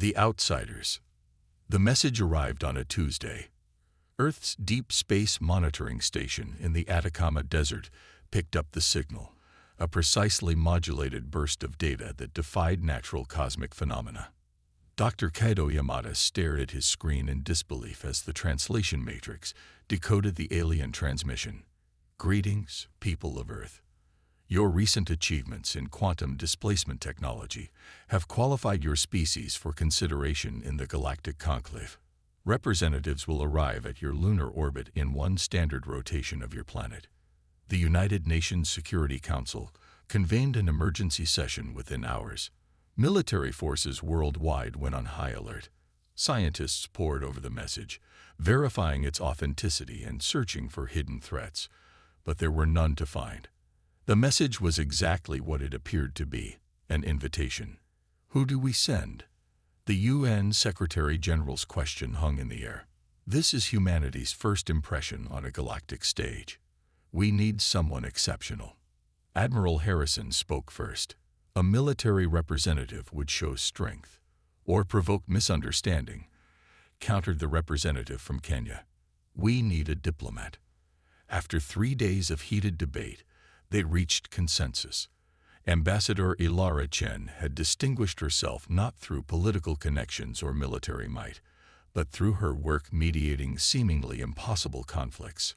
The Outsiders. The message arrived on a Tuesday. Earth's Deep Space Monitoring Station in the Atacama Desert picked up the signal, a precisely modulated burst of data that defied natural cosmic phenomena. Dr. Kaido Yamada stared at his screen in disbelief as the translation matrix decoded the alien transmission. Greetings, people of Earth. Your recent achievements in quantum displacement technology have qualified your species for consideration in the Galactic Conclave. Representatives will arrive at your lunar orbit in one standard rotation of your planet. The United Nations Security Council convened an emergency session within hours. Military forces worldwide went on high alert. Scientists pored over the message, verifying its authenticity and searching for hidden threats, but there were none to find. The message was exactly what it appeared to be, an invitation. Who do we send? The UN Secretary-General's question hung in the air. This is humanity's first impression on a galactic stage. We need someone exceptional. Admiral Harrison spoke first. A military representative would show strength or provoke misunderstanding, countered the representative from Kenya. We need a diplomat. After 3 days of heated debate, they reached consensus. Ambassador Ilara Chen had distinguished herself not through political connections or military might, but through her work mediating seemingly impossible conflicts.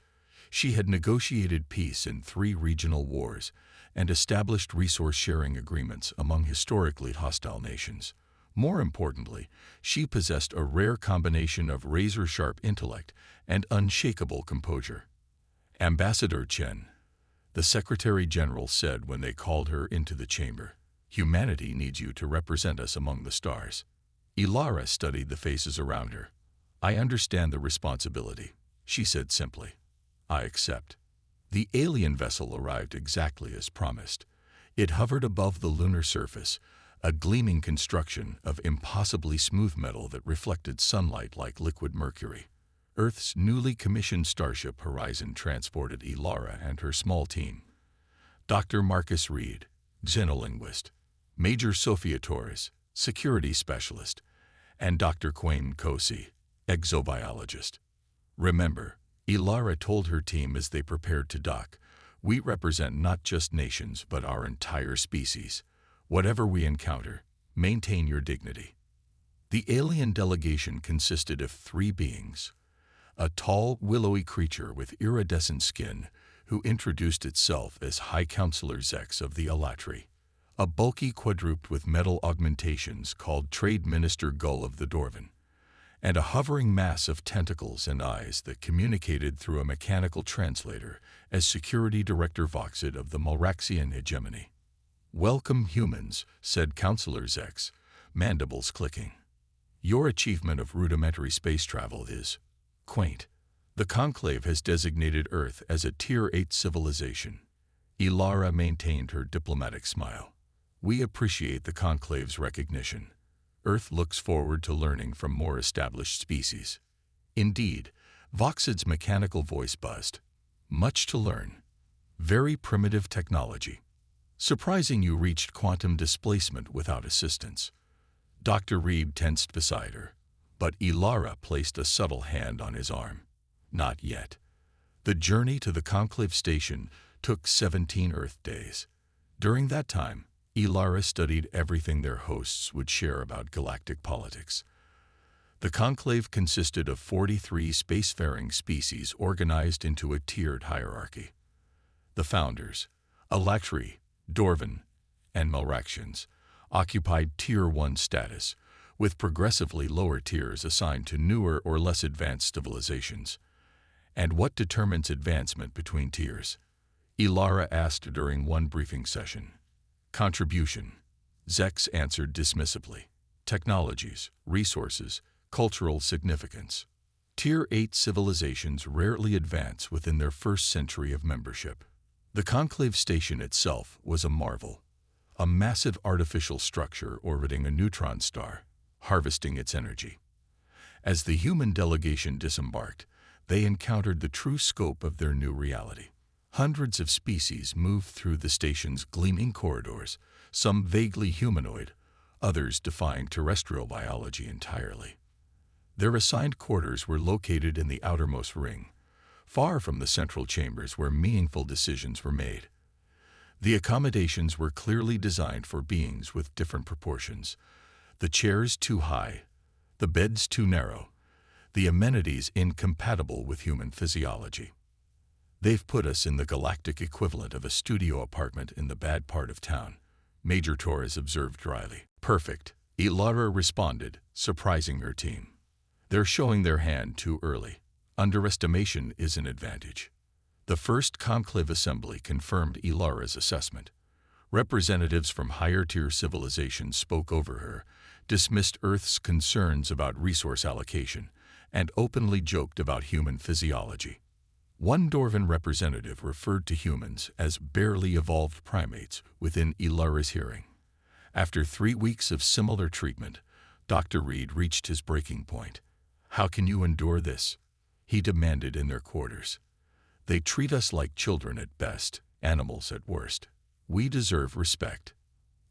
She had negotiated peace in 3 regional wars and established resource-sharing agreements among historically hostile nations. More importantly, she possessed a rare combination of razor-sharp intellect and unshakable composure. Ambassador Chen, the Secretary-General said when they called her into the chamber, humanity needs you to represent us among the stars. Ilara studied the faces around her. I understand the responsibility, she said simply. I accept. The alien vessel arrived exactly as promised. It hovered above the lunar surface, a gleaming construction of impossibly smooth metal that reflected sunlight like liquid mercury. Earth's newly commissioned starship Horizon transported Ilara and her small team. Dr. Marcus Reed, xenolinguist, Major Sophia Torres, security specialist, and Dr. Quayne Kosi, exobiologist. Remember, Ilara told her team as they prepared to dock, we represent not just nations but our entire species. Whatever we encounter, maintain your dignity. The alien delegation consisted of 3 beings. A tall, willowy creature with iridescent skin who introduced itself as High Counselor Zex of the Alatri. A bulky quadruped with metal augmentations called Trade Minister Gull of the Dorvan. And a hovering mass of tentacles and eyes that communicated through a mechanical translator as Security Director Voxid of the Malraxian hegemony. Welcome, humans, said Counselor Zex, mandibles clicking. Your achievement of rudimentary space travel is quaint. The Conclave has designated Earth as a Tier 8 civilization. Ilara maintained her diplomatic smile. We appreciate the Conclave's recognition. Earth looks forward to learning from more established species. Indeed, Voxid's mechanical voice buzzed. Much to learn. Very primitive technology. Surprising you reached quantum displacement without assistance. Dr. Reed tensed beside her, but Ilara placed a subtle hand on his arm. Not yet. The journey to the Conclave Station took 17 Earth days. During that time, Ilara studied everything their hosts would share about galactic politics. The Conclave consisted of 43 spacefaring species organized into a tiered hierarchy. The founders, Alatri, Dorvan, and Malraxians, occupied Tier 1 status, with progressively lower tiers assigned to newer or less advanced civilizations. And what determines advancement between tiers? Ilara asked during one briefing session. Contribution. Zex answered dismissively. Technologies, resources, cultural significance. Tier 8 civilizations rarely advance within their first century of membership. The Conclave Station itself was a marvel, a massive artificial structure orbiting a neutron star, harvesting its energy. As the human delegation disembarked, they encountered the true scope of their new reality. Hundreds of species moved through the station's gleaming corridors, some vaguely humanoid, others defying terrestrial biology entirely. Their assigned quarters were located in the outermost ring, far from the central chambers where meaningful decisions were made. The accommodations were clearly designed for beings with different proportions. The chairs too high, the beds too narrow, the amenities incompatible with human physiology. "They've put us in the galactic equivalent of a studio apartment in the bad part of town," Major Torres observed dryly. "Perfect," Ilara responded, surprising her team. "They're showing their hand too early. Underestimation is an advantage." The first conclave assembly confirmed Ilara's assessment. Representatives from higher-tier civilizations spoke over her, dismissed Earth's concerns about resource allocation, and openly joked about human physiology. One Dorvan representative referred to humans as barely evolved primates within Ilara's hearing. After 3 weeks of similar treatment, Dr. Reed reached his breaking point. "How can you endure this?" he demanded in their quarters. "They treat us like children at best, animals at worst. We deserve respect."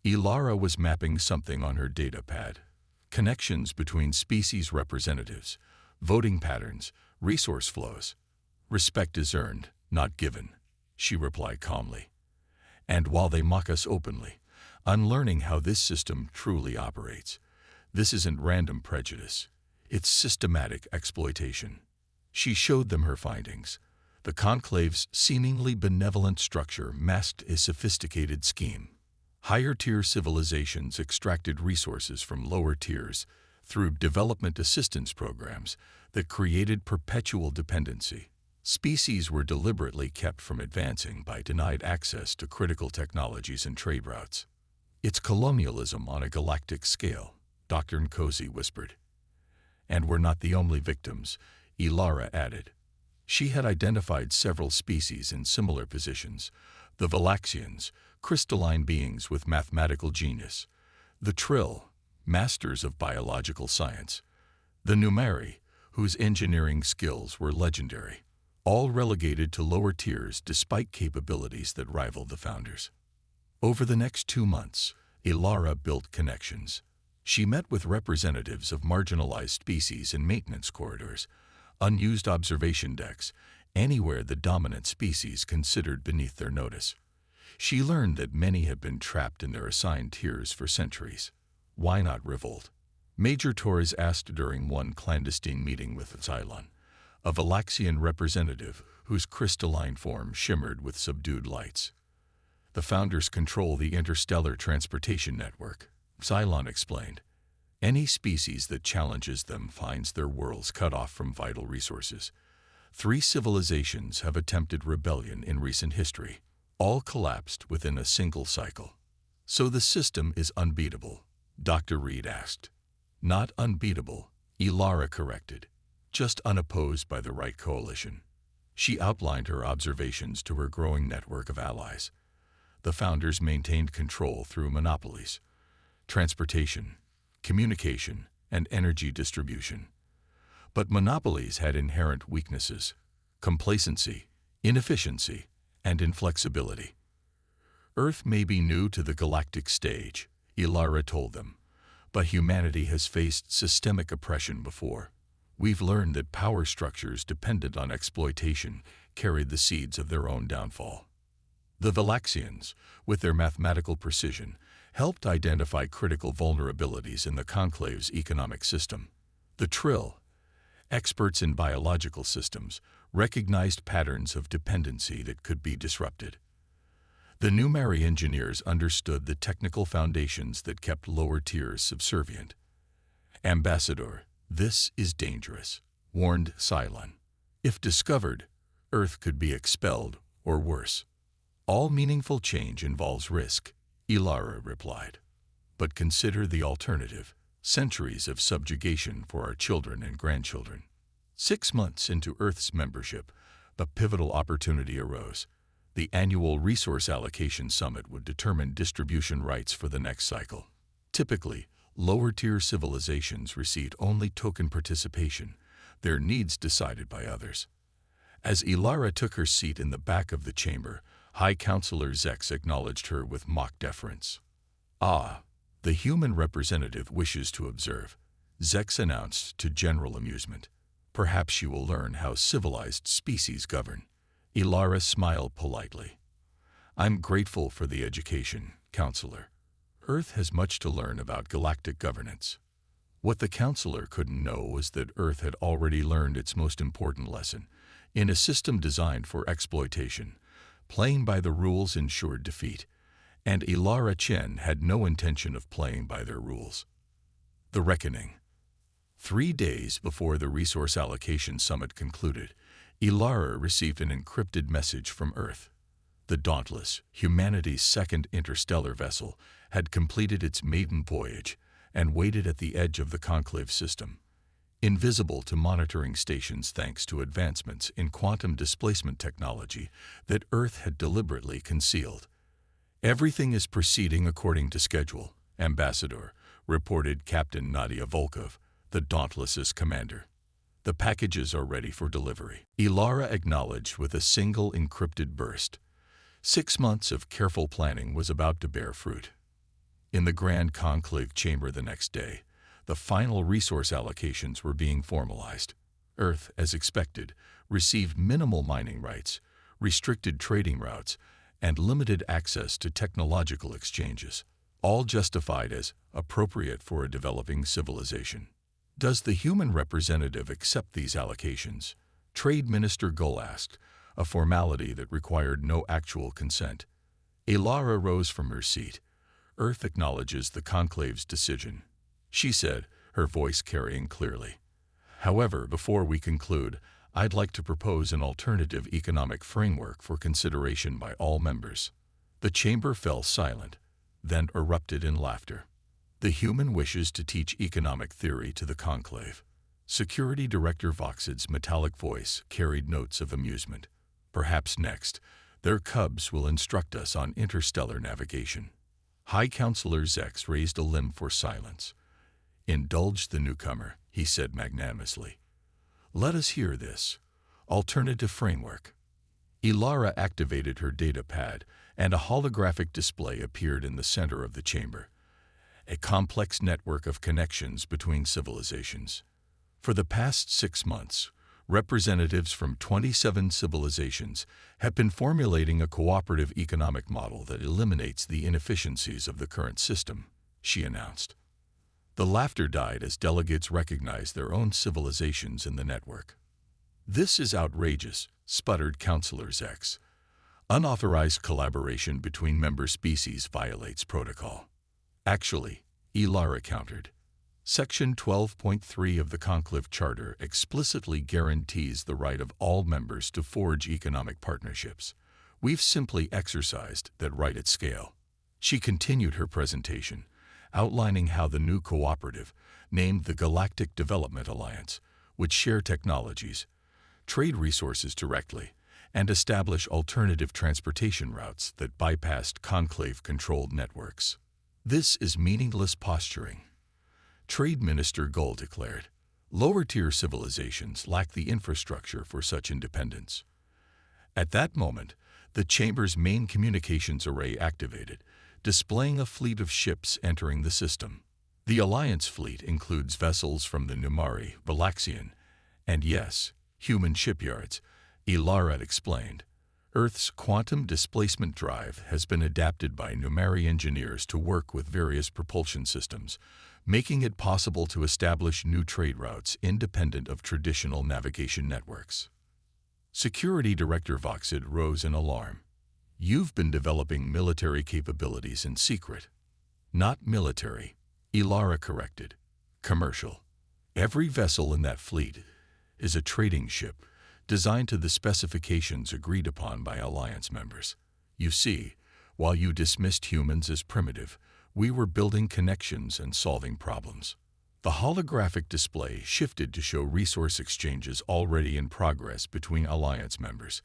Ilara was mapping something on her data pad. Connections between species representatives, voting patterns, resource flows. "Respect is earned, not given," she replied calmly. "And while they mock us openly, unlearning how this system truly operates, this isn't random prejudice. It's systematic exploitation." She showed them her findings. The conclave's seemingly benevolent structure masked a sophisticated scheme. Higher-tier civilizations extracted resources from lower tiers through development assistance programs that created perpetual dependency. Species were deliberately kept from advancing by denied access to critical technologies and trade routes. "It's colonialism on a galactic scale," Dr. Nkosi whispered. "And we're not the only victims," Ilara added. She had identified several species in similar positions: the Valaxians, crystalline beings with mathematical genius; the Trill, masters of biological science; the Numeri, whose engineering skills were legendary, all relegated to lower tiers despite capabilities that rivaled the founders. Over the next 2 months, Ilara built connections. She met with representatives of marginalized species in maintenance corridors, unused observation decks, anywhere the dominant species considered beneath their notice. She learned that many have been trapped in their assigned tiers for centuries. Why not revolt? Major Torres asked during one clandestine meeting with Cylon, a Valaxian representative whose crystalline form shimmered with subdued lights. "The founders control the interstellar transportation network," Cylon explained. "Any species that challenges them finds their worlds cut off from vital resources. 3 civilizations have attempted rebellion in recent history. All collapsed within a single cycle." "So the system is unbeatable?" Dr. Reed asked. "Not unbeatable," Ilara corrected. "Just unopposed by the right coalition." She outlined her observations to her growing network of allies. The founders maintained control through monopolies: transportation, communication, and energy distribution. But monopolies had inherent weaknesses: complacency, inefficiency, and inflexibility. "Earth may be new to the galactic stage," Ilara told them, "but humanity has faced systemic oppression before. We've learned that power structures dependent on exploitation carried the seeds of their own downfall." The Valaxians, with their mathematical precision, helped identify critical vulnerabilities in the conclave's economic system. The Trill, experts in biological systems, recognized patterns of dependency that could be disrupted. The Numeri engineers understood the technical foundations that kept lower tiers subservient. "Ambassador, this is dangerous," warned Cylon. "If discovered, Earth could be expelled, or worse." "All meaningful change involves risk," Ilara replied. "But consider the alternative: centuries of subjugation for our children and grandchildren." 6 months into Earth's membership, a pivotal opportunity arose. The annual Resource Allocation Summit would determine distribution rights for the next cycle. Typically, lower-tier civilizations received only token participation, their needs decided by others. As Ilara took her seat in the back of the chamber, High Counselor Zex acknowledged her with mock deference. "Ah, The human representative wishes to observe, Zex announced to general amusement. Perhaps you will learn how civilized species govern. Ilara smiled politely. I'm grateful for the education, Counselor. Earth has much to learn about galactic governance. What the Counselor couldn't know was that Earth had already learned its most important lesson. In a system designed for exploitation, playing by the rules ensured defeat, and Ilara Chen had no intention of playing by their rules. The Reckoning. 3 days before the Resource Allocation Summit concluded, Ilara received an encrypted message from Earth. The Dauntless, humanity's second interstellar vessel, had completed its maiden voyage and waited at the edge of the conclave system, invisible to monitoring stations thanks to advancements in quantum displacement technology that Earth had deliberately concealed. Everything is proceeding according to schedule, Ambassador, reported Captain Nadia Volkov, the Dauntless's commander. The packages are ready for delivery. Ilara acknowledged with a single encrypted burst. 6 months of careful planning was about to bear fruit. In the Grand Conclave chamber the next day, the final resource allocations were being formalized. Earth, as expected, received minimal mining rights, restricted trading routes, and limited access to technological exchanges, all justified as appropriate for a developing civilization. Does the human representative accept these allocations? Trade Minister Gull asked, a formality that required no actual consent. Ilara rose from her seat. Earth acknowledges the conclave's decision, she said, her voice carrying clearly. However, before we conclude, I'd like to propose an alternative economic framework for consideration by all members. The chamber fell silent, then erupted in laughter. The human wishes to teach economic theory to the conclave. Security Director Voxid's metallic voice carried notes of amusement. Perhaps next, their cubs will instruct us on interstellar navigation. High Counselor Zex raised a limb for silence. Indulge the newcomer, he said magnanimously. Let us hear this. Alternative framework. Ilara activated her data pad, and a holographic display appeared in the center of the chamber. A complex network of connections between civilizations. For the past 6 months, representatives from 27 civilizations have been formulating a cooperative economic model that eliminates the inefficiencies of the current system, she announced. The laughter died as delegates recognized their own civilizations in the network. This is outrageous, sputtered Counselor Zex. Unauthorized collaboration between member species violates protocol. Actually, Ilara countered. Section 12.3 of the Conclave Charter explicitly guarantees the right of all members to forge economic partnerships. We've simply exercised that right at scale. She continued her presentation, outlining how the new cooperative, named the Galactic Development Alliance, would share technologies, trade resources directly, and establish alternative transportation routes that bypassed conclave-controlled networks. This is meaningless posturing, Trade Minister Gull declared. Lower-tier civilizations lack the infrastructure for such independence. At that moment, the chamber's main communications array activated, displaying a fleet of ships entering the system. The Alliance fleet includes vessels from the Numari, Valaxian, and yes, human shipyards, Ilara explained. Earth's quantum displacement drive has been adapted by Numari engineers to work with various propulsion systems, making it possible to establish new trade routes independent of traditional navigation networks. Security Director Voxid rose in alarm. You've been developing military capabilities in secret. Not military, Ilara corrected. Commercial. Every vessel in that fleet is a trading ship, designed to the specifications agreed upon by Alliance members. You see, while you dismissed humans as primitive, we were building connections and solving problems. The holographic display shifted to show resource exchanges already in progress between Alliance members,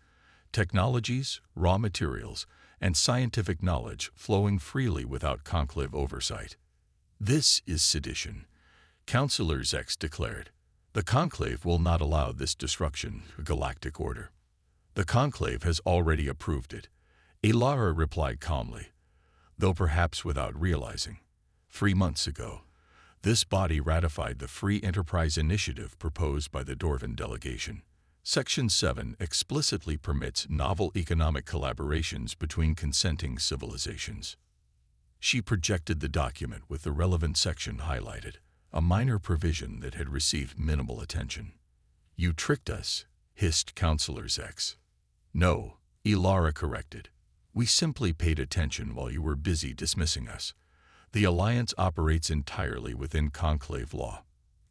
technologies, raw materials, and scientific knowledge flowing freely without conclave oversight. This is sedition, Counselor Zex declared. The conclave will not allow this disruption of galactic order. The conclave has already approved it, Ilara replied calmly, though perhaps without realizing. 3 months ago, this body ratified the Free Enterprise Initiative proposed by the Dorvan delegation. Section 7 explicitly permits novel economic collaborations between consenting civilizations. She projected the document with the relevant section highlighted, a minor provision that had received minimal attention. "You tricked us," hissed Counselor Zex. "No," Ilara corrected. "We simply paid attention while you were busy dismissing us. The Alliance operates entirely within Conclave law.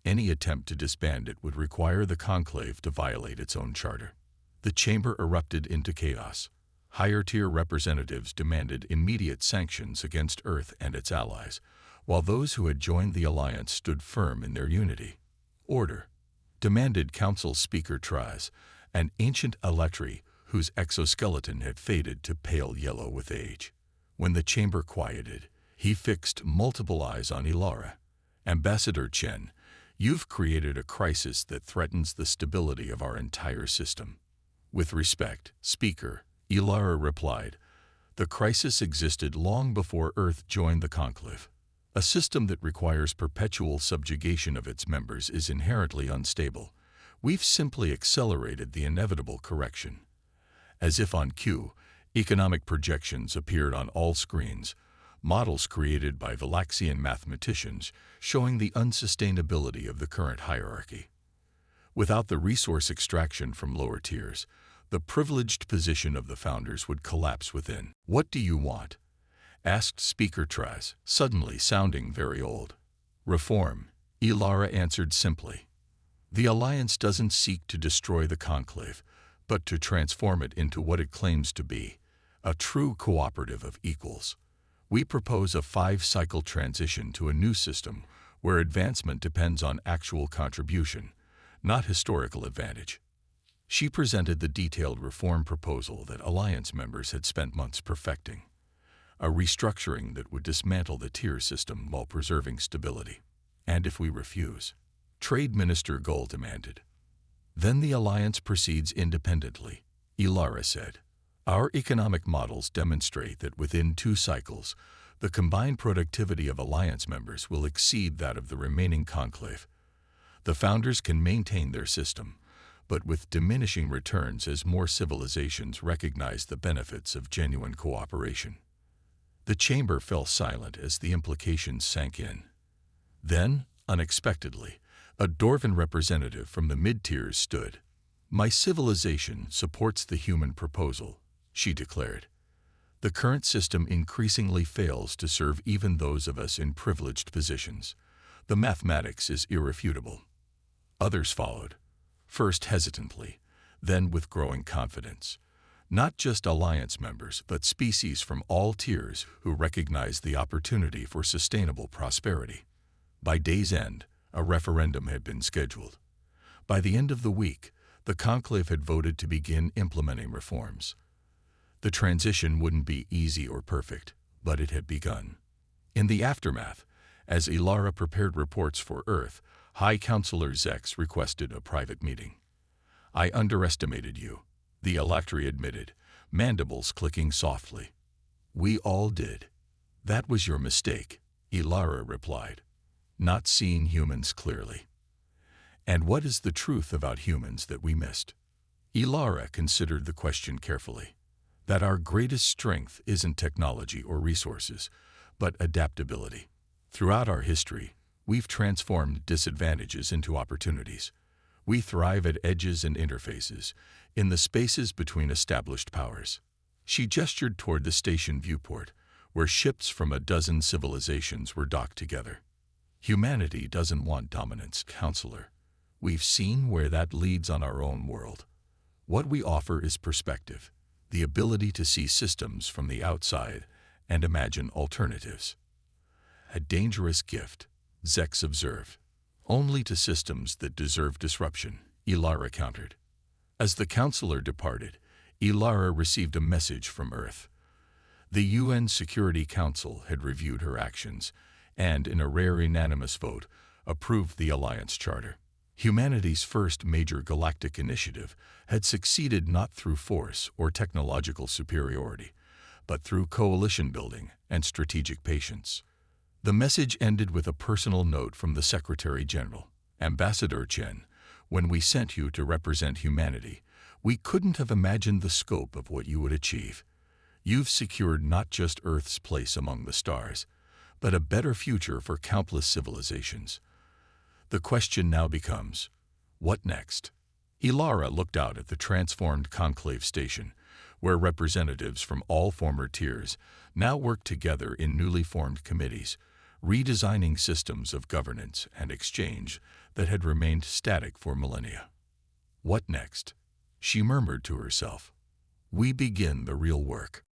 Any attempt to disband it would require the Conclave to violate its own charter." The chamber erupted into chaos. Higher-tier representatives demanded immediate sanctions against Earth and its allies, while those who had joined the Alliance stood firm in their unity. "Order," demanded Council Speaker Traz, an ancient Electri whose exoskeleton had faded to pale yellow with age. When the chamber quieted, he fixed multiple eyes on Ilara. "Ambassador Chen, you've created a crisis that threatens the stability of our entire system." "With respect, Speaker," Ilara replied, "the crisis existed long before Earth joined the Conclave. A system that requires perpetual subjugation of its members is inherently unstable. We've simply accelerated the inevitable correction." As if on cue, economic projections appeared on all screens, models created by Valaxian mathematicians showing the unsustainability of the current hierarchy. Without the resource extraction from lower tiers, the privileged position of the founders would collapse within. "What do you want?" asked Speaker Traz, suddenly sounding very old. "Reform," Ilara answered simply. "The Alliance doesn't seek to destroy the Conclave, but to transform it into what it claims to be, a true cooperative of equals. We propose a 5-cycle transition to a new system where advancement depends on actual contribution, not historical advantage." She presented the detailed reform proposal that Alliance members had spent months perfecting, a restructuring that would dismantle the tier system while preserving stability. "And if we refuse?" Trade Minister Gull demanded. "Then the Alliance proceeds independently," Ilara said. "Our economic models demonstrate that within 2 cycles, the combined productivity of Alliance members will exceed that of the remaining Conclave. The founders can maintain their system, but with diminishing returns as more civilizations recognize the benefits of genuine cooperation." The chamber fell silent as the implications sank in. Then, unexpectedly, a Dorvan representative from the mid-tiers stood. "My civilization supports the human proposal," she declared. "The current system increasingly fails to serve even those of us in privileged positions. The mathematics is irrefutable." Others followed, first hesitantly, then with growing confidence. Not just Alliance members, but species from all tiers who recognized the opportunity for sustainable prosperity. By day's end, a referendum had been scheduled. By the end of the week, the Conclave had voted to begin implementing reforms. The transition wouldn't be easy or perfect, but it had begun. In the aftermath, as Ilara prepared reports for Earth, High Counselor Zex requested a private meeting. "I underestimated you," the Electri admitted, mandibles clicking softly. "We all did." "That was your mistake," Ilara replied. "Not seeing humans clearly." "And what is the truth about humans that we missed?" Ilara considered the question carefully. "That our greatest strength isn't technology or resources, but adaptability. Throughout our history, we've transformed disadvantages into opportunities. We thrive at edges and interfaces, in the spaces between established powers." She gestured toward the station viewport, where ships from a dozen civilizations were docked together. "Humanity doesn't want dominance, Counselor. We've seen where that leads on our own world. What we offer is perspective, the ability to see systems from the outside and imagine alternatives." "A dangerous gift," Zex observed. "Only to systems that deserve disruption," Ilara countered. As the counselor departed, Ilara received a message from Earth. The UN Security Council had reviewed her actions and, in a rare unanimous vote, approved the Alliance Charter. Humanity's first major galactic initiative had succeeded not through force or technological superiority, but through coalition building and strategic patience. The message ended with a personal note from the Secretary General. Ambassador Chen, when we sent you to represent humanity, we couldn't have imagined the scope of what you would achieve. You've secured not just Earth's place among the stars, but a better future for countless civilizations. The question now becomes, what next? Ilara looked out at the transformed conclave station, where representatives from all former tiers now work together in newly formed committees, redesigning systems of governance and exchange that had remained static for millennia. What next? She murmured to herself. We begin the real work.